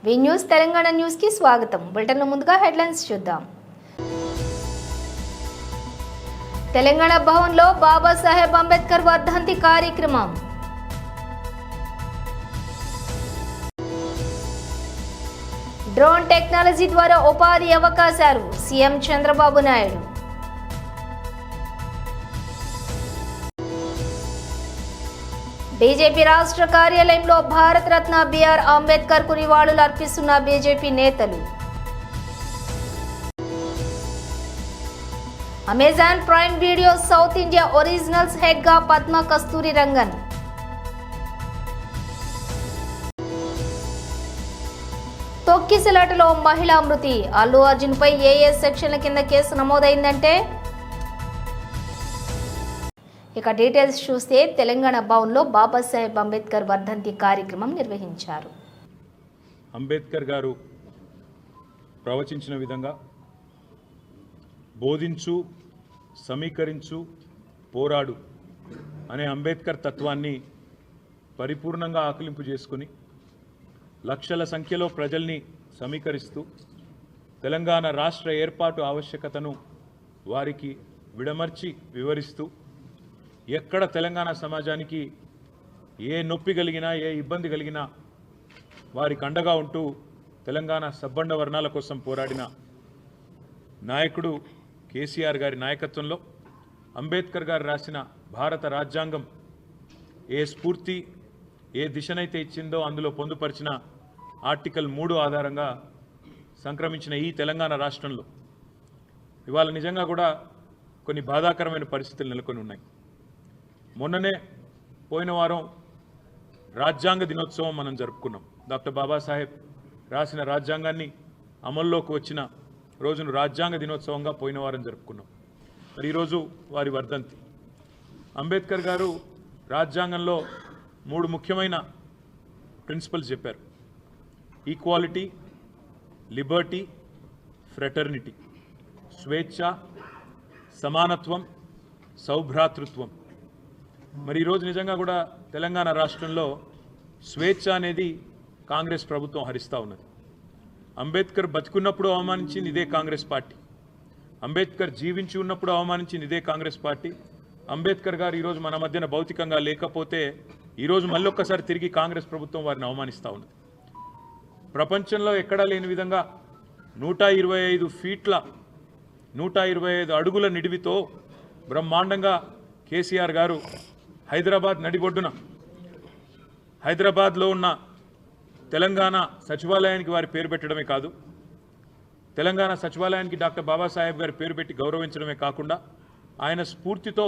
వి news Telangana news కి స్వాగతం. Bulletin ముందుగా హెడ్లైన్స్ చూద్దాం. తెలంగాణ భవన్లో బాబాసాహెబ్ అంబేద్కర్ వర్ధంతి కార్యక్రమం. డ్రోన్ టెక్నాలజీ ద్వారా ఉపాధి అవకాశాలు సీఎం చంద్రబాబు నాయుడు. బీజేపీ రాష్ట్ర కార్యాలయంలో భారతరత్న బిఆర్ అంబేద్కర్ కు నివాళులు అర్పిస్తున్న బీజేపీ నేతలు. Amazon Prime Video South India originals head గా పద్మ కస్తూరి రంగన్. తొక్కిసలాటలో మహిళా మృతి. అల్లు అర్జున్ పై ఏ సెక్షన్ల కింద కేసు నమోదైందంటే ఇక డీటెయిల్స్ చూస్తే తెలంగాణ భవన్లో బాబాసాహెబ్ అంబేద్కర్ వర్ధంతి కార్యక్రమం నిర్వహించారు. అంబేద్కర్ గారు ప్రవచించిన విధంగా బోధించు, సమీకరించు, పోరాడు అనే అంబేద్కర్ తత్వాన్ని పరిపూర్ణంగా ఆకలింపు చేసుకుని లక్షల సంఖ్యలో ప్రజల్ని సమీకరిస్తూ తెలంగాణ రాష్ట్ర ఏర్పాటు ఆవశ్యకతను వారికి విడమర్చి వివరిస్తూ ఎక్కడ తెలంగాణ సమాజానికి ఏ నొప్పి కలిగినా, ఏ ఇబ్బంది కలిగినా వారికి అండగా ఉంటూ తెలంగాణ సబ్బండ వర్ణాల కోసం పోరాడిన నాయకుడు కేసీఆర్ గారి నాయకత్వంలో అంబేద్కర్ గారు రాసిన భారత రాజ్యాంగం ఏ స్ఫూర్తి, ఏ దిశనైతే ఇచ్చిందో అందులో పొందుపరిచిన ఆర్టికల్ 3 ఆధారంగా సంక్రమించిన ఈ తెలంగాణ రాష్ట్రంలో ఇవాళ నిజంగా కూడా కొన్ని బాధాకరమైన పరిస్థితులు నెలకొని ఉన్నాయి. మొన్ననే పోయిన వారం రాజ్యాంగ దినోత్సవం మనం జరుపుకున్నాం. డాక్టర్ బాబాసాహెబ్ రాసిన రాజ్యాంగాన్ని అమల్లోకి వచ్చిన రోజును రాజ్యాంగ దినోత్సవంగా పోయిన వారం జరుపుకున్నాం. మరి ఈరోజు వారి వర్ధంతి. అంబేద్కర్ గారు రాజ్యాంగంలో 3 ముఖ్యమైన ప్రిన్సిపల్స్ చెప్పారు. Equality, Liberty, fraternity. స్వేచ్ఛ, సమానత్వం, సౌభ్రాతృత్వం. మరి ఈరోజు నిజంగా కూడా తెలంగాణ రాష్ట్రంలో స్వేచ్ఛ అనేది కాంగ్రెస్ ప్రభుత్వం హరిస్తూ ఉన్నది. అంబేద్కర్ బతికున్నప్పుడు అవమానించింది ఇదే కాంగ్రెస్ పార్టీ. అంబేద్కర్ జీవించి ఉన్నప్పుడు అవమానించింది ఇదే కాంగ్రెస్ పార్టీ. అంబేద్కర్ గారు ఈరోజు మన మధ్యన భౌతికంగా లేకపోతే ఈరోజు మళ్ళొక్కసారి తిరిగి కాంగ్రెస్ ప్రభుత్వం వారిని అవమానిస్తూ ఉన్నది. ప్రపంచంలో ఎక్కడా లేని విధంగా 125 ఫీట్ల 125 అడుగుల నిడివితో బ్రహ్మాండంగా కేసీఆర్ గారు హైదరాబాద్ నడిబొడ్డున హైదరాబాద్లో ఉన్న తెలంగాణ సచివాలయానికి వారి పేరు పెట్టడమే కాదు, తెలంగాణ సచివాలయానికి డాక్టర్ బాబాసాహెబ్ గారి పేరు పెట్టి గౌరవించడమే కాకుండా ఆయన స్ఫూర్తితో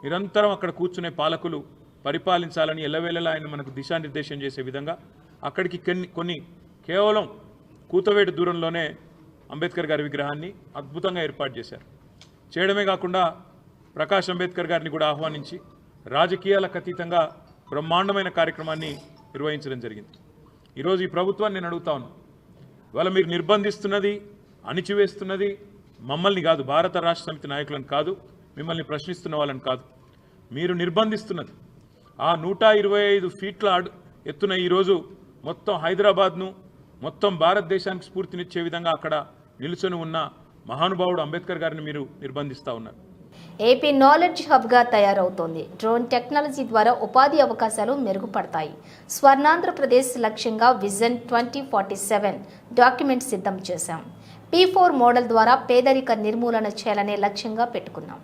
నిరంతరం అక్కడ కూర్చునే పాలకులు పరిపాలించాలని ఎల్లవేళలా ఆయన మనకు దిశానిర్దేశం చేసే విధంగా అక్కడికి కొన్ని కేవలం కూతవేటు దూరంలోనే అంబేద్కర్ గారి విగ్రహాన్ని అద్భుతంగా ఏర్పాటు చేశారు. చేయడమే కాకుండా ప్రకాష్ అంబేద్కర్ గారిని కూడా ఆహ్వానించి రాజకీయాలకు అతీతంగా బ్రహ్మాండమైన కార్యక్రమాన్ని నిర్వహించడం జరిగింది. ఈరోజు ఈ ప్రభుత్వాన్ని నేను అడుగుతా ఉన్నాను, ఇవాళ మీరు నిర్బంధిస్తున్నది, అణిచివేస్తున్నది మమ్మల్ని కాదు, భారత రాష్ట్ర సమితి నాయకులను కాదు, మిమ్మల్ని ప్రశ్నిస్తున్న వాళ్ళని కాదు, మీరు నిర్బంధిస్తున్నది ఆ 125 ఫీట్ల ఎత్తున ఈరోజు మొత్తం హైదరాబాద్ను, మొత్తం భారతదేశానికి స్ఫూర్తినిచ్చే విధంగా అక్కడ నిలుచొని ఉన్న మహానుభావుడు అంబేద్కర్ గారిని మీరు నిర్బంధిస్తూ ఉన్నారు. ఏపీ నాలెడ్జ్ హబ్గా తయారవుతోంది. డ్రోన్ టెక్నాలజీ ద్వారా ఉపాధి అవకాశాలు మెరుగుపడతాయి. స్వర్ణాంధ్రప్రదేశ్ లక్ష్యంగా విజన్ 2047 డాక్యుమెంట్ సిద్ధం చేశాం. P4 మోడల్ ద్వారా పేదరిక నిర్మూలన చేయాలనే లక్ష్యంగా పెట్టుకున్నాం.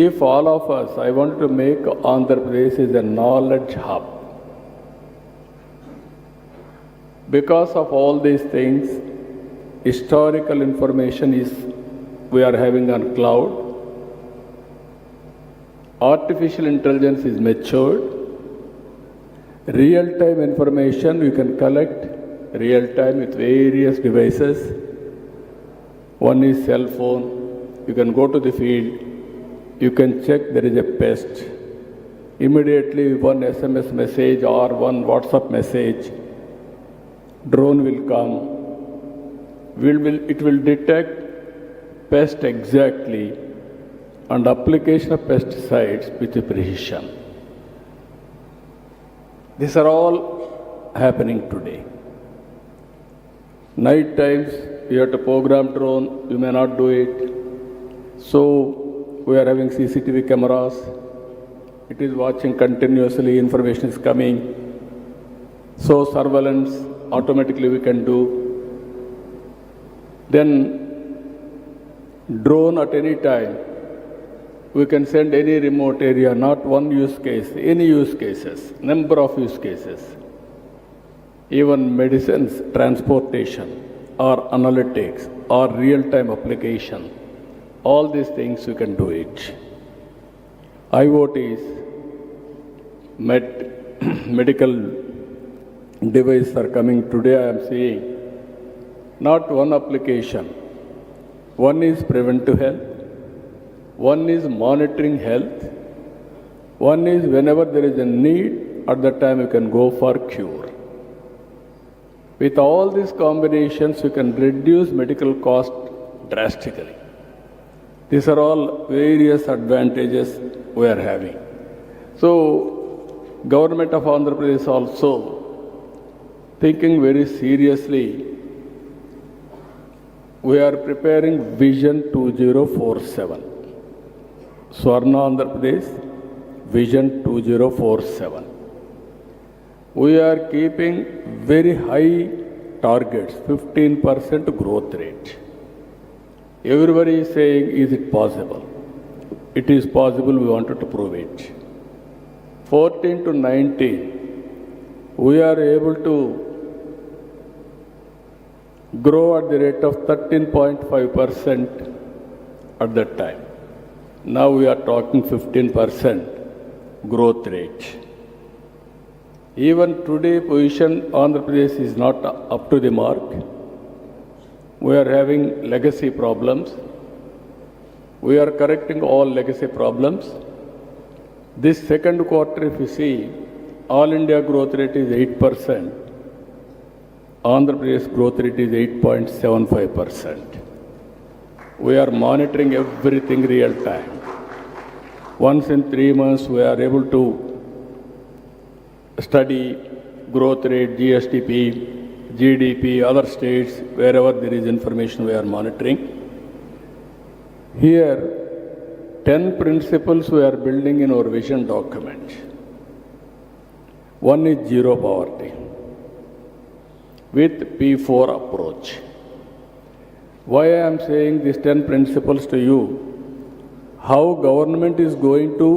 If all of us, I want to make Andhra Pradesh is a knowledge hub. Because of all these things, historical information is we are having on cloud. Artificial intelligence is matured. Real-time information you can collect real-time with various devices. One is cell phone. You can go to the field. You can check there is a pest. Immediately one SMS message or one WhatsApp message, drone will come. It will detect pest exactly and application of pesticides with precision. These are all happening today. Night times, you have to program drone, you may not do it. So, we are having CCTV cameras. It is watching continuously, information is coming. So, surveillance, automatically we can do. Then, drone at any time, we can send any remote area, not one use case, any use cases, number of use cases. Even medicines, transportation, or analytics, or real-time application, all these things you can do it. IoTs, medical devices are coming today, I am seeing. Not one application. One is preventive health, one is monitoring health, one is whenever there is a need, at that time you can go for cure. With all these combinations, you can reduce medical cost drastically. These are all various advantages we are having. So, Government of Andhra Pradesh also thinking very seriously. We are preparing Vision 2047. Swarna Andhra Pradesh, Vision 2047. We are keeping very high targets, 15% growth rate. Everybody is saying, is it possible? It is possible, we wanted to prove it. 14 to 19, we are able to grow at the rate of 13.5% at that time. Now we are talking 15% growth rate. Even today position Andhra Pradesh is not up to the mark. We are having legacy problems. We are correcting all legacy problems. This second quarter, if you see, all India growth rate is 8%. Andhra Pradesh growth rate is 8.75%. We are monitoring everything real time. Once in 3 months, we are able to study growth rate, GSTP, GDP, other states, wherever there is information we are monitoring. Here, 10 principles we are building in our vision document. One is zero poverty with P4 approach. Why I am saying these 10 principles to you? How government is going to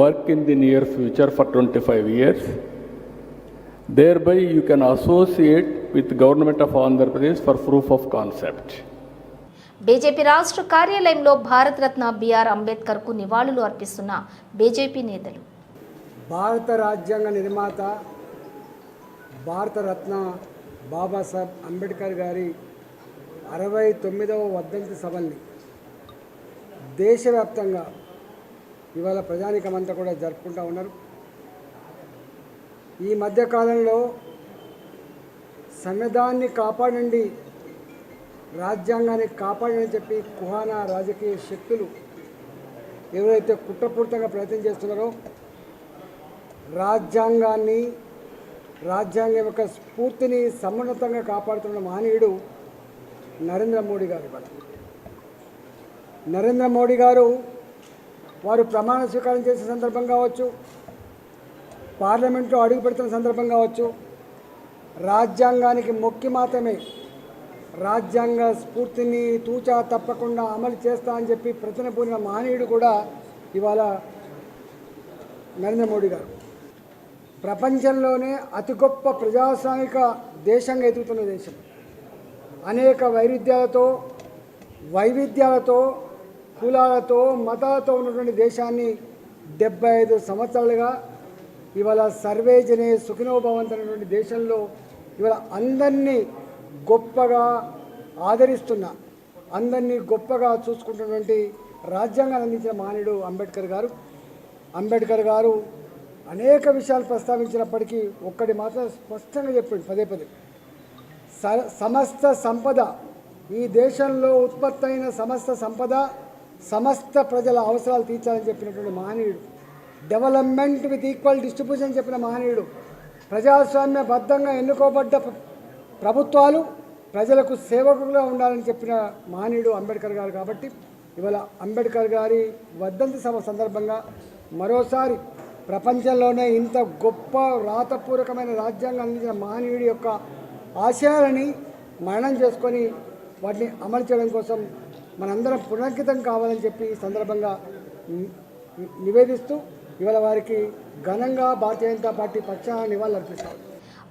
work in the near future for 25 years. Thereby you can associate with Government of Andhra Pradesh for proof of concept. BJP రాష్ట్ర కార్యాలయంలో Bharat Ratna BR Ambedkar కు నివాళులు అర్పిస్తున్న BJP నేతలు. భారత రాజ్యాంగ నిర్మాత భారతరత్న బాబాసాహెబ్ అంబేద్కర్ గారి 69వ వర్ధంతి సభల్ని దేశవ్యాప్తంగా ఇవాళ ప్రజానీకమంతా కూడా జరుపుకుంటూ ఉన్నారు. ఈ మధ్యకాలంలో సంవిధానాన్ని కాపాడండి, రాజ్యాంగాన్ని కాపాడని చెప్పి కుహానా రాజకీయ శక్తులు ఎవరైతే కుట్రపూరితంగా ప్రయత్నం చేస్తున్నారో రాజ్యాంగం యొక్క స్ఫూర్తిని సమున్నతంగా కాపాడుతున్న మహనీయుడు నరేంద్ర మోడీ గారు. నరేంద్ర మోడీ గారు వారు ప్రమాణ స్వీకారం చేసే సందర్భం కావచ్చు, పార్లమెంట్లో అడుగు పెడుతున్న సందర్భం కావచ్చు, రాజ్యాంగానికి మొక్కి మాత్రమే రాజ్యాంగ స్ఫూర్తిని తూచా తప్పకుండా అమలు చేస్తా అని చెప్పి ప్రతిన పూరిన మహనీయుడు కూడా ఇవాళ నరేంద్ర మోడీ గారు. ప్రపంచంలోనే అతి గొప్ప ప్రజాస్వామిక దేశంగా ఎదుగుతున్న దేశం. అనేక వైవిధ్యాలతో కులాలతో మతాలతో ఉన్నటువంటి దేశాన్ని 75 సంవత్సరాలుగా ఇవాళ సర్వే జనే సుఖినో భవంతు అనేటువంటి దేశంలో ఇవాళ అందరినీ గొప్పగా ఆదరిస్తున్న, అందరినీ గొప్పగా చూసుకుంటున్నటువంటి రాజ్యాంగాన్ని అందించిన మహనీయుడు అంబేద్కర్ గారు అనేక విషయాలు ప్రస్తావించినప్పటికీ ఒక్కటి మాత్రం స్పష్టంగా చెప్పింది పదే సమస్త సంపద, ఈ దేశంలో ఉత్పత్తి అయిన సమస్త సంపద సమస్త ప్రజల అవసరాలు తీర్చాలని చెప్పినటువంటి మహనీయుడు, డెవలప్మెంట్ విత్ ఈక్వల్ డిస్ట్రిబ్యూషన్ చెప్పిన మహనీయుడు, ప్రజాస్వామ్యబద్ధంగా ఎన్నుకోబడ్డ ప్రభుత్వాలు ప్రజలకు సేవకులుగా ఉండాలని చెప్పిన మహనీయుడు అంబేద్కర్ గారు. కాబట్టి ఇవాళ అంబేద్కర్ గారి వర్ధంతి సభ సందర్భంగా మరోసారి ప్రపంచంలోనే ఇంత గొప్ప రాతపూర్వకమైన రాజ్యాంగం అందించిన మహనీయుడి యొక్క ఆశయాలని మననం చేసుకొని వాటిని అమలు చేయడం కోసం మనందరం పునరంకితం కావాలని చెప్పి ఈ సందర్భంగా నివేదిస్తూ ఇవాళ వారికి ఘనంగా భారతీయ జనతా పార్టీ పక్షాన నివాళులర్పిస్తారు.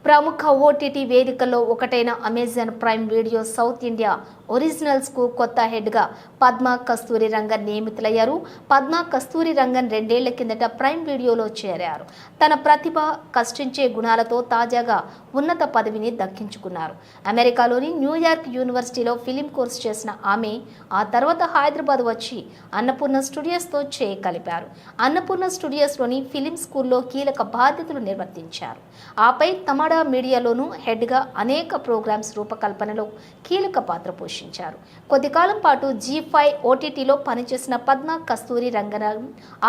ప్రముఖ ఓటీటీ వేదికల్లో ఒకటైన Amazon Prime Video South India ఒరిజినల్స్కు కొత్త హెడ్గా పద్మా కస్తూరి రంగన్ నియమితులయ్యారు. పద్మా కస్తూరి రంగన్ 2 ఏళ్ల కిందట ప్రైమ్ వీడియోలో చేరారు. తన ప్రతిభ, కష్టించే గుణాలతో తాజాగా ఉన్నత పదవిని దక్కించుకున్నారు. అమెరికాలోని న్యూయార్క్ యూనివర్సిటీలో ఫిలిం కోర్సు చేసిన ఆమె ఆ తర్వాత హైదరాబాద్ వచ్చి అన్నపూర్ణ స్టూడియోస్తో చేయి కలిపారు. అన్నపూర్ణ స్టూడియోస్లోని ఫిలిం స్కూల్లో కీలక బాధ్యతలు నిర్వర్తించారు. ఆపై తమడా మీడియాలోనూ హెడ్గా అనేక ప్రోగ్రామ్స్ రూపకల్పనలో కీలక పాత్ర పోషించారు. కొద్ది కాలం పాటు G5 ఓటీటీలో పనిచేసిన పద్మా కస్తూరి రంగన్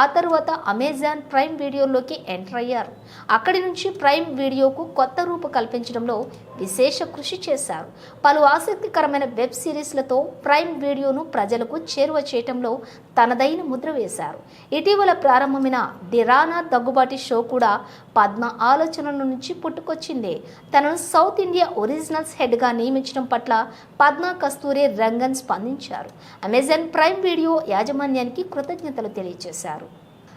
ఆ తరువాత అమెజాన్ ప్రైమ్ వీడియోలోకి ఎంటర్ అయ్యారు. అక్కడి నుంచి ప్రైమ్ వీడియోకు కొత్త రూపు కల్పించడంలో విశేష కృషి చేశారు. పలు ఆసక్తికరమైన వెబ్ సిరీస్లతో ప్రైమ్ వీడియోను ప్రజలకు చేరువ చేయడంలో తనదైన ముద్ర వేశారు. ఇటీవల ప్రారంభమైన ది రానా దగ్గుబాటి షో కూడా పద్మ ఆలోచనల నుంచి పుట్టుకొచ్చిందే. తనను సౌత్ ఇండియా ఒరిజినల్స్ హెడ్గా నియమించడం పట్ల పద్మా కస్తూరి రంగన్ స్పందించారు. అమెజాన్ ప్రైమ్ వీడియో యాజమాన్యానికి కృతజ్ఞతలు తెలియజేశారు.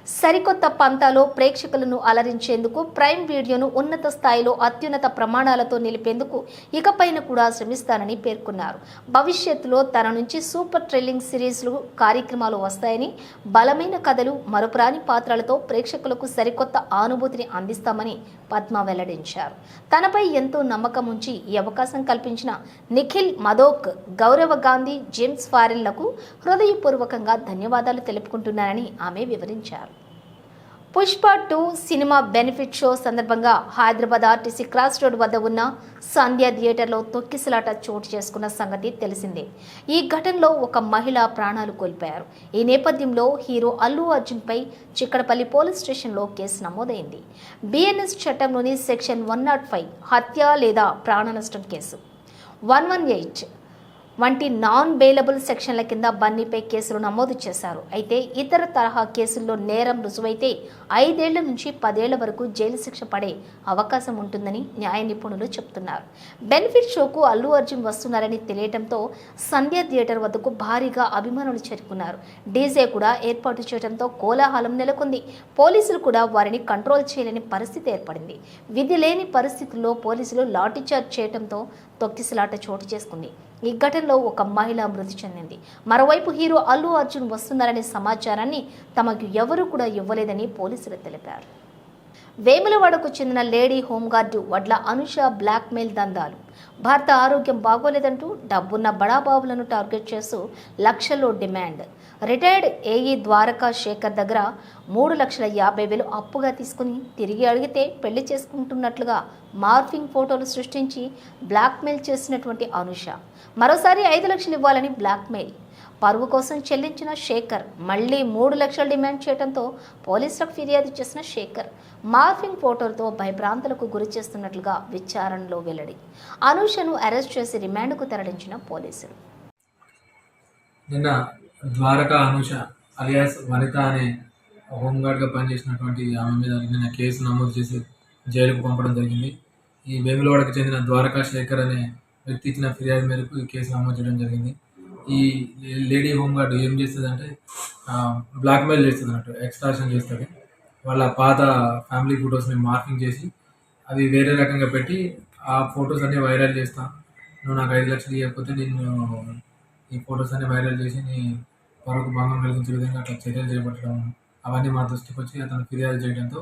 సరికొత్త పంతాలో ప్రేక్షకులను అలరించేందుకు ప్రైమ్ వీడియోను ఉన్నత స్థాయిలో అత్యున్నత ప్రమాణాలతో నిలిపేందుకు ఇకపైన కూడా శ్రమిస్తానని పేర్కొన్నారు. భవిష్యత్తులో తన నుంచి సూపర్ థ్రిల్లింగ్ సిరీస్లు, కార్యక్రమాలు వస్తాయని, బలమైన కథలు, మరుపురాని పాత్రలతో ప్రేక్షకులకు సరికొత్త అనుభూతిని అందిస్తామని పద్మ వెల్లడించారు. తనపై ఎంతో నమ్మకం ఉంచి ఈ అవకాశం కల్పించిన నిఖిల్ మదోక్, గౌరవ గాంధీ, జేమ్స్ ఫారెల్లకు హృదయపూర్వకంగా ధన్యవాదాలు తెలుపుకుంటున్నానని ఆమె వివరించారు. పుష్ప 2 సినిమా బెనిఫిట్ షో సందర్భంగా హైదరాబాద్ ఆర్టీసీ క్రాస్ రోడ్ వద్ద ఉన్న సంధ్య థియేటర్లో తొక్కిసలాట చోటు చేసుకున్న సంగతి తెలిసిందే. ఈ ఘటనలో ఒక మహిళ ప్రాణాలు కోల్పోయారు. ఈ నేపథ్యంలో హీరో అల్లు అర్జున్పై చిక్కడపల్లి పోలీస్ స్టేషన్లో కేసు నమోదైంది. BNS చట్టంలోని సెక్షన్ 105 హత్య లేదా ప్రాణ నష్టం కేసు, 118 వంటి నాన్ బెయిలబుల్ సెక్షన్ల కింద బన్నీపై కేసులు నమోదు చేశారు. అయితే ఇతర తరహా కేసుల్లో నేరం రుజువైతే 5 ఏళ్ల నుంచి 10 ఏళ్ల వరకు జైలు శిక్ష పడే అవకాశం ఉంటుందని న్యాయ నిపుణులు చెబుతున్నారు. బెనిఫిట్ షోకు అల్లు అర్జున్ వస్తున్నారని తెలియడంతో సంధ్య థియేటర్ వద్దకు భారీగా అభిమానులు చేరుకున్నారు. డీజే కూడా ఏర్పాటు చేయడంతో కోలాహలం నెలకొంది. పోలీసులు కూడా వారిని కంట్రోల్ చేయలేని పరిస్థితి ఏర్పడింది. విధి లేని పరిస్థితుల్లో పోలీసులు లాఠీచార్జ్ చేయడంతో తొక్కిసలాట చోటు చేసుకుంది. ఈ ఘటనలో ఒక మహిళ మృతి చెందింది. మరోవైపు హీరో అల్లు అర్జున్ వస్తున్నారనే సమాచారాన్ని తమకు ఎవరూ కూడా ఇవ్వలేదని పోలీసులు తెలిపారు. వేములవాడకు చెందిన లేడీ హోంగార్డు వడ్ల అనుష బ్లాక్మెయిల్ దందాలు. భర్త ఆరోగ్యం బాగోలేదంటూ డబ్బున్న బడాబాబులను టార్గెట్ చేస్తూ లక్షల్లో demand. Retired AE Dwaraka Shekhar దగ్గర 3,50,000 అప్పుగా తీసుకుని తిరిగి అడిగితే పెళ్లి చేసుకుంటున్నట్లుగా మార్ఫింగ్ ఫోటోలు సృష్టించి బ్లాక్మెయిల్ చేసినటువంటి అనుష మరోసారి 5 లక్షలు ఇవ్వాలని బ్లాక్మెయిల్. పరువు కోసం చెల్లించిన శేఖర్ మళ్లీ 3 లక్షలు డిమాండ్ చేయడంతో పోలీసులకు ఫిర్యాదు చేసిన శేఖర్ మార్ఫింగ్ ఫోటోలతో భయభ్రాంతులకు గురి చేస్తున్నట్లుగా విచారణలో వెల్లడి. అనూషను అరెస్ట్ చేసి రిమాండ్కు తరలించిన పోలీసులు. నిన్న ద్వారకా అనూష అలియాస్ వనిత అనే హోంగార్డ్గా పనిచేసినటువంటి ఆమె మీద నిన్న కేసు నమోదు చేసి జైలుకు పంపడం జరిగింది. ఈ వేములవాడకు చెందిన ద్వారకా శేఖర్ అనే వ్యక్తి ఇచ్చిన ఫిర్యాదు మేరకు ఈ కేసు నమోదు చేయడం జరిగింది. ఈ లేడీ హోంగార్డ్ ఏం చేస్తుందంటే బ్లాక్మెయిల్ చేస్తుంది అన్నట్టు, ఎక్స్ట్రాక్షన్ చేస్తుంది. వాళ్ళ పాత ఫ్యామిలీ ఫొటోస్ని మార్కింగ్ చేసి అవి వేరే రకంగా పెట్టి ఆ ఫొటోస్ అన్నీ వైరల్ చేస్తా, నువ్వు నాకు 5 లక్షలు ఇవ్వకపోతే నేను ఈ ఫొటోస్ అన్నీ వైరల్ చేసి నీ పరువుకు భంగం కలిగించే విధంగా అట్లా చర్యలు చేపట్టడం, అవన్నీ మా దృష్టికి వచ్చి అతను ఫిర్యాదు చేయడంతో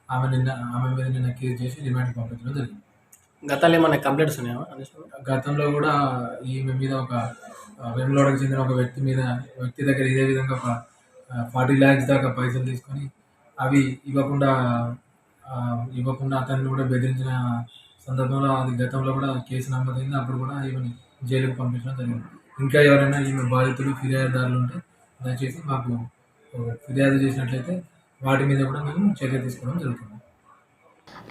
ఆమె మీద నిన్న కేసు చేసి రిమాండ్కి పంపించడం జరిగింది. గతంలో ఏమన్నా కంప్లైంట్స్ ఉన్నాయా? గతంలో కూడా ఈమె మీద ఒక వేములవాడకు చెందిన ఒక వ్యక్తి దగ్గర ఇదే విధంగా ఒక 40 lakhs దాకా పైసలు తీసుకొని అవి ఇవ్వకుండా అతన్ని కూడా బెదిరించిన సందర్భంలో అది గతంలో కూడా కేసు నమోదైంది. అప్పుడు కూడా ఈమెని జైలుకు పంపించడం జరిగింది. ఇంకా ఎవరైనా ఈమె బాధితులు, ఫిర్యాదుదారులు ఉంటే దయచేసి మాకు ఫిర్యాదు చేసినట్లయితే వాటి మీద కూడా మేము చర్య తీసుకోవడం జరుగుతుంది.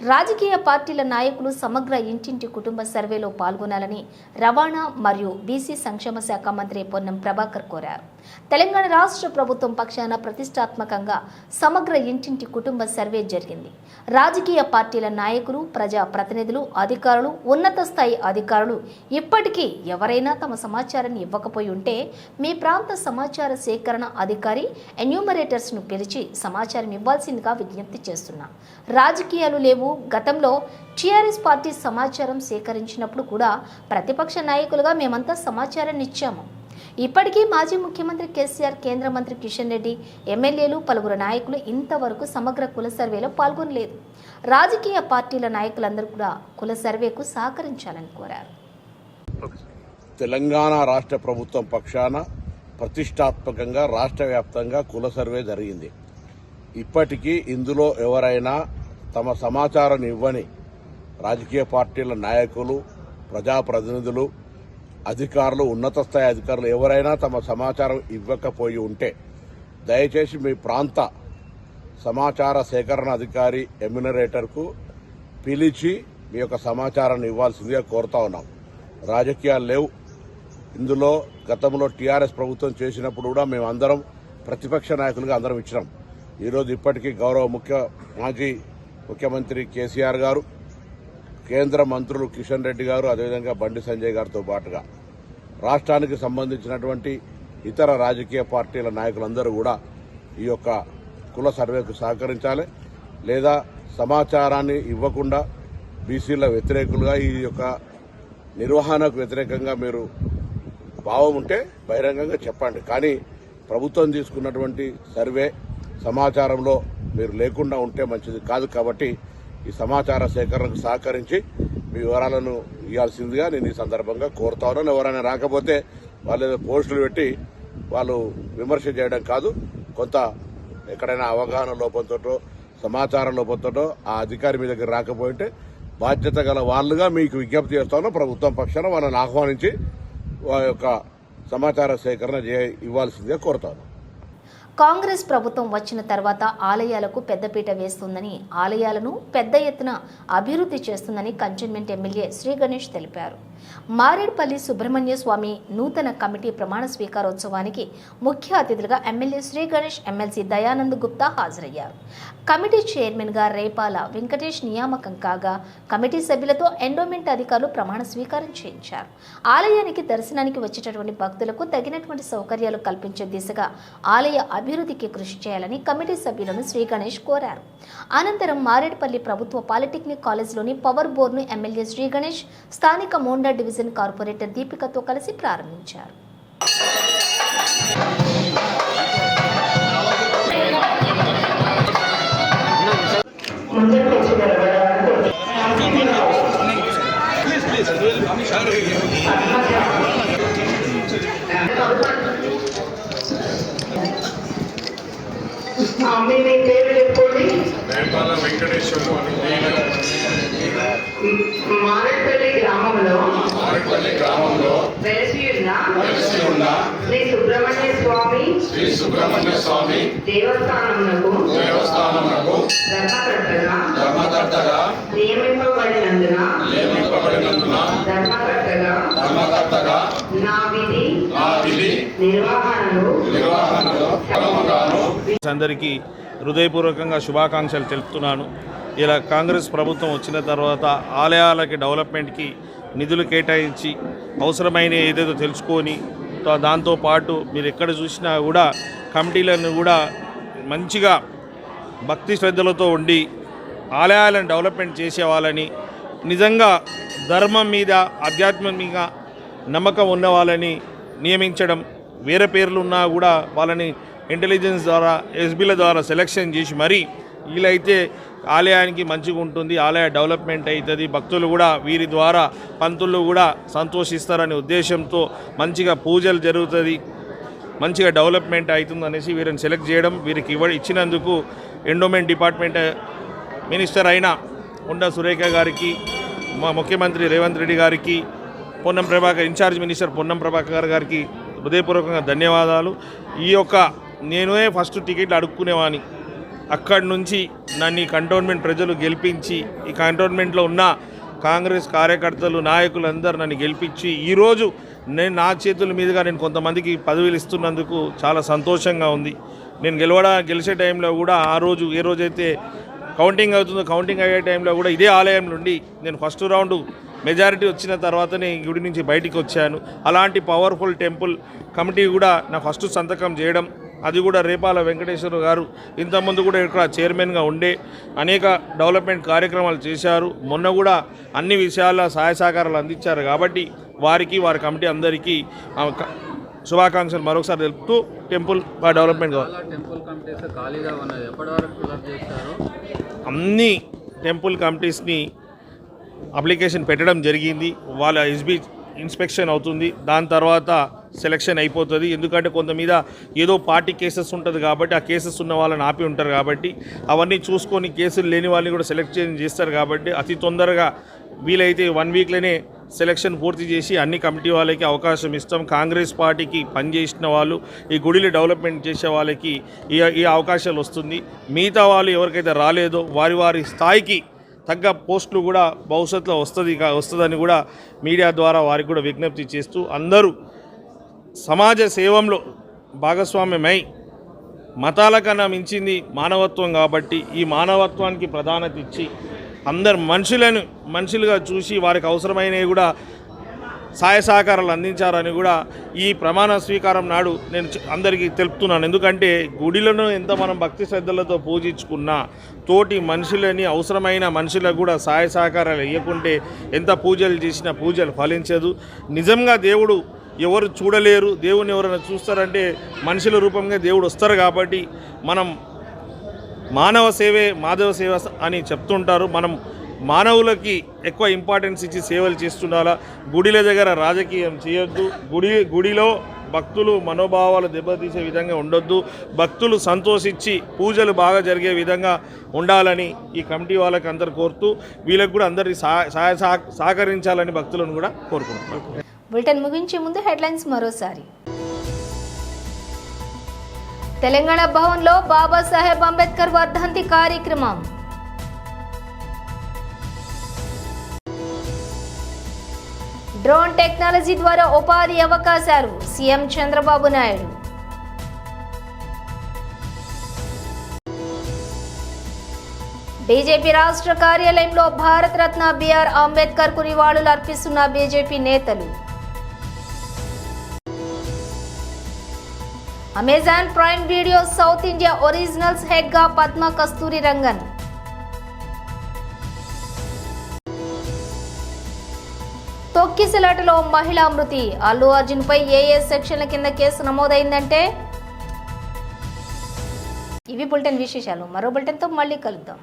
రాజకీయ పార్టీల నాయకులు సమగ్ర ఇంటింటి కుటుంబ సర్వేలో పాల్గొనాలని రవాణా మరియు బీసీ సంక్షేమ శాఖ మంత్రి పొన్నం ప్రభాకర్ కోరారు. తెలంగాణ రాష్ట్ర ప్రభుత్వం పక్షాన ప్రతిష్టాత్మకంగా సమగ్ర ఇంటింటి కుటుంబ సర్వే జరిగింది. రాజకీయ పార్టీల నాయకులు, ప్రజా ప్రతినిధులు, అధికారులు, ఉన్నత స్థాయి అధికారులు ఇప్పటికీ ఎవరైనా తమ సమాచారాన్ని ఇవ్వకపోయి ఉంటే మీ ప్రాంత సమాచార సేకరణ అధికారి ఎన్యూమరేటర్స్ను పిలిచి సమాచారం ఇవ్వాల్సిందిగా విజ్ఞప్తి చేస్తున్నా. రాజకీయాలు లేవు. గతంలో టీఆర్ఎస్ పార్టీ సమాచారం సేకరించినప్పుడు కూడా ప్రతిపక్ష నాయకులుగా మేమంతా సమాచారాన్ని ఇచ్చాము. ఇప్పటికీ మాజీ ముఖ్యమంత్రి కేసీఆర్, కేంద్ర మంత్రి కిషన్ రెడ్డి, ఎమ్మెల్యేలు, పలువురు నాయకులు ఇంతవరకు సమగ్ర కుల సర్వేలో పాల్గొనలేదు. రాజకీయ పార్టీల నాయకులందరూ కూడా కుల సర్వేకు సహకరించాలని కోరారు. తెలంగాణ రాష్ట్ర ప్రభుత్వం పక్షాన ప్రతిష్టాత్మకంగా రాష్ట్ర వ్యాప్తంగా కుల సర్వే జరిగింది. ఇప్పటికీ ఇందులో ఎవరైనా తమ సమాచారం ఇవ్వని రాజకీయ పార్టీల నాయకులు, ప్రజాప్రతినిధులు, అధికారులు, ఉన్నత స్థాయి అధికారులు ఎవరైనా తమ సమాచారం ఇవ్వకపోయి ఉంటే దయచేసి మీ ప్రాంత సమాచార సేకరణ అధికారి ఎమ్యునరేటర్కు పిలిచి మీ యొక్క సమాచారాన్ని ఇవ్వాల్సిందిగా కోరుతా ఉన్నాం. రాజకీయాలు లేవు ఇందులో. గతంలో టీఆర్ఎస్ ప్రభుత్వం చేసినప్పుడు కూడా మేమందరం ప్రతిపక్ష నాయకులుగా అందరం ఇచ్చినాం. ఈరోజు ఇప్పటికీ గౌరవ మాజీ ముఖ్యమంత్రి కేసీఆర్ గారు, కేంద్ర మంత్రులు కిషన్ రెడ్డి గారు, అదేవిధంగా బండి సంజయ్ గారితో పాటుగా రాష్ట్రానికి సంబంధించినటువంటి ఇతర రాజకీయ పార్టీల నాయకులందరూ కూడా ఈ యొక్క కుల సర్వేకు సహకరించాలి. లేదా సమాచారాన్ని ఇవ్వకుండా బీసీల వ్యతిరేకులుగా ఈ యొక్క నిర్వహణకు వ్యతిరేకంగా మీరు భావం ఉంటే బహిరంగంగా చెప్పండి. కానీ ప్రభుత్వం తీసుకున్నటువంటి సర్వే సమాచారంలో మీరు లేకుండా ఉంటే మంచిది కాదు. కాబట్టి ఈ సమాచార సేకరణకు సహకరించి మీ వివరాలను ఇవ్వాల్సిందిగా నేను ఈ సందర్భంగా కోరుతా ఉన్నాను. ఎవరైనా రాకపోతే వాళ్ళు ఏదో పోస్టులు పెట్టి వాళ్ళు విమర్శ చేయడం కాదు. కొంత ఎక్కడైనా అవగాహన లోపంతోటో సమాచార లోపంతోటో ఆ అధికారి మీ దగ్గర రాకపోయింటే బాధ్యత గల వాళ్ళుగా మీకు విజ్ఞప్తి చేస్తాను. ప్రభుత్వం పక్షాన వాళ్ళని ఆహ్వానించి వారి యొక్క సమాచార సేకరణ ఇవ్వాల్సిందిగా కోరుతాను. కాంగ్రెస్ ప్రభుత్వం వచ్చిన తర్వాత ఆలయాలకు పెద్దపీట వేస్తుందని, ఆలయాలను పెద్ద ఎత్తున అభివృద్ధి చేస్తుందని కంటోన్మెంట్ ఎమ్మెల్యే శ్రీ గణేష్ తెలిపారు. మారేడుపల్లి సుబ్రహ్మణ్య స్వామి నూతన కమిటీ ప్రమాణ స్వీకారోత్సవానికి ముఖ్య అతిథులుగా ఎమ్మెల్యే శ్రీ గణేష్, ఎమ్మెల్సీ దయానంద్ గుప్తా హాజరయ్యారు. కమిటీ చైర్మన్గా రేపాల వెంకటేష్ నియామకం కాగా కమిటీ సభ్యులతో ఎండోమెంట్ అధికారులు ప్రమాణ స్వీకారం చేయించారు. ఆలయానికి దర్శనానికి వచ్చేటటువంటి భక్తులకు తగినటువంటి సౌకర్యాలు కల్పించే దిశగా ఆలయ అభివృద్ధికి కృషి చేయాలని కమిటీ సభ్యులను శ్రీ గణేష్ కోరారు. అనంతరం మారేడుపల్లి ప్రభుత్వ పాలిటెక్నిక్ కాలేజ్లోని పవర్ బోర్డును ఎమ్మెల్యే శ్రీ గణేష్ స్థానిక మోండా డివిజన్ కార్పొరేటర్ దీపికతో కలిసి ప్రారంభించారు. మీ పేరు చెప్పుకోండి. మారేడుపల్లి గ్రామంలో వెలసి ఉన్న శ్రీ సుబ్రహ్మణ్య స్వామి దేవస్థానమునకు ధర్మకర్తగా నియమింపబడినందున ధర్మకర్తగా నా విధి నిర్వహణలో అందరికీ హృదయపూర్వకంగా శుభాకాంక్షలు తెలుపుతున్నాను. ఇలా కాంగ్రెస్ ప్రభుత్వం వచ్చిన తర్వాత ఆలయాలకి డెవలప్మెంట్కి నిధులు కేటాయించి అవసరమైన ఏదేదో తెలుసుకొని దాంతోపాటు మీరు ఎక్కడ చూసినా కూడా కమిటీలను కూడా మంచిగా భక్తి శ్రద్ధలతో ఉండి ఆలయాలను డెవలప్మెంట్ చేసేవాళ్ళని, నిజంగా ధర్మం మీద ఆధ్యాత్మం మీద నమ్మకం ఉన్న వాళ్ళని నియమించడం, వేరే పేర్లు ఉన్నా కూడా వాళ్ళని ఇంటెలిజెన్స్ ద్వారా ఎస్బీల ద్వారా సెలెక్షన్ చేసి మరీ వీలైతే ఆలయానికి మంచిగా ఉంటుంది, ఆలయ డెవలప్మెంట్ అవుతుంది, భక్తులు కూడా వీరి ద్వారా పంతులు కూడా సంతోషిస్తారనే ఉద్దేశంతో మంచిగా పూజలు జరుగుతుంది, మంచిగా డెవలప్మెంట్ అవుతుంది అనేసి వీరిని సెలెక్ట్ చేయడం, వీరికి ఇచ్చినందుకు ఎండోమెంట్ డిపార్ట్మెంట్ మినిస్టర్ అయిన కొండా సురేఖ గారికి, మా ముఖ్యమంత్రి రేవంత్ రెడ్డి గారికి, పొన్నం ప్రభాకర్ ఇన్ఛార్జ్ మినిస్టర్ పొన్నం ప్రభాకర్ గారికి హృదయపూర్వకంగా ధన్యవాదాలు. ఈ యొక్క నేనే ఫస్ట్ టికెట్లు అడుక్కునేవాని, అక్కడి నుంచి నన్ను ఈ కంటోన్మెంట్ ప్రజలు గెలిపించి ఈ కంటోన్మెంట్లో ఉన్న కాంగ్రెస్ కార్యకర్తలు నాయకులందరూ నన్ను గెలిపించి ఈరోజు నేను నా చేతుల మీదుగా నేను కొంతమందికి పదవులు ఇస్తున్నందుకు చాలా సంతోషంగా ఉంది. నేను గెలిచే టైంలో కూడా ఆ రోజు ఏ రోజైతే కౌంటింగ్ అవుతుందో కౌంటింగ్ అయ్యే టైంలో కూడా ఇదే ఆలయం నుండి నేను ఫస్ట్ రౌండ్ మెజారిటీ వచ్చిన తర్వాతనే ఈ గుడి నుంచి బయటికి వచ్చాను. అలాంటి పవర్ఫుల్ టెంపుల్ కమిటీ కూడా నా ఫస్ట్ సంతకం చేయడం, అది కూడా రేపాల వెంకటేశ్వర గారు ఇంతకుముందు కూడా ఇక్కడ చైర్మన్గా ఉండే అనేక డెవలప్మెంట్ కార్యక్రమాలు చేశారు. మొన్న కూడా అన్ని విషయాల సహాయ సహకారాలు అందించారు. కాబట్టి వారికి వారి కమిటీ అందరికీ శుభాకాంక్షలు మరొకసారి తెలుపుతూ టెంపుల్ డెవలప్మెంట్ అన్ని టెంపుల్ కమిటీస్ని అప్లికేషన్ పెట్టడం జరిగింది. వాళ్ళ ఎస్బీ ఇన్స్పెక్షన్ అవుతుంది, దాని తర్వాత సెలక్షన్ అయిపోతుంది. ఎందుకంటే కొంత మీద ఏదో పార్టీ కేసెస్ ఉంటుంది కాబట్టి ఆ కేసెస్ ఉన్న వాళ్ళని ఆపి ఉంటారు కాబట్టి అవన్నీ చూసుకొని కేసులు లేని వాళ్ళని కూడా సెలెక్ట్ చేస్తారు. కాబట్టి అతి తొందరగా వీలైతే 1 వీక్లోనే సెలక్షన్ పూర్తి చేసి అన్ని కమిటీ వాళ్ళకి అవకాశం ఇస్తాం. కాంగ్రెస్ పార్టీకి పనిచేసిన వాళ్ళు, ఈ గుడిలో డెవలప్మెంట్ చేసే వాళ్ళకి ఈ అవకాశాలు వస్తుంది. మిగతా వాళ్ళు ఎవరికైతే రాలేదో వారి స్థాయికి తగ్గ పోస్టులు కూడా భవిష్యత్తులో వస్తుందని కూడా మీడియా ద్వారా వారికి కూడా విజ్ఞప్తి చేస్తూ అందరూ సమాజ సేవంలో భాగస్వామ్యమై మతాల కన్నా మించింది మానవత్వం కాబట్టి ఈ మానవత్వానికి ప్రాధాన్యత ఇచ్చి అందరు మనుషులుగా చూసి వారికి అవసరమైనవి కూడా సహాయ సహకారాలు అందించారని కూడా ఈ ప్రమాణ స్వీకారం నాడు నేను అందరికీ తెలుపుతున్నాను. ఎందుకంటే గుడిలను ఎంత మనం భక్తి శ్రద్ధలతో పూజించుకున్నా తోటి మనుషులని అవసరమైన మనుషులకు కూడా సహాయ సహకారాలు ఇవ్వకుంటే ఎంత పూజలు చేసినా పూజలు ఫలించదు. నిజంగా దేవుడు ఎవరు చూడలేరు, దేవుని ఎవరైనా చూస్తారంటే మనుషుల రూపంగా దేవుడు వస్తారు. కాబట్టి మనం మానవ సేవే మాధవ సేవ అని చెప్తుంటారు. మనం మానవులకి ఎక్కువ ఇంపార్టెన్స్ ఇచ్చి సేవలు చేస్తుండాలా. గుడిల దగ్గర రాజకీయం చేయొద్దు. గుడిలో భక్తులు మనోభావాలు దెబ్బతీసే విధంగా ఉండొద్దు. భక్తులు సంతోషించి పూజలు బాగా జరిగే విధంగా ఉండాలని ఈ కమిటీ వాళ్ళకి అందరు కోరుతూ వీళ్ళకి కూడా అందరి సహకరించాలని భక్తులను కూడా కోరుకుంటున్నాను. బులెటిన్ ముగించే ముందు హెడ్లైన్స్ మరోసారి. తెలంగాణ భవన్లో బాబాసాహెబ్ అంబేద్కర్ వర్ధంతి కార్యక్రమం. డ్రోన్ టెక్నాలజీ ద్వారా ఉపాధి అవకాశాలు సీఎం చంద్రబాబు నాయుడు. బీజేపీ రాష్ట్ర కార్యాలయంలో భారతరత్న బిఆర్ అంబేద్కర్ కు నివాళులు అర్పిస్తున్న బీజేపీ నేతలు. Amazon Prime Video South India originals head గా పద్మ కస్తూరి రంగన్. తొక్కిసలాటలో మహిళా మృతి. అల్లు అర్జున్ పై ఏ సెక్షన్ల కింద కేసు నమోదైందంటే ఇవి బులెటిన్ విశేషాలు. మరో బులెటిన్తో మళ్ళీ కలుద్దాం.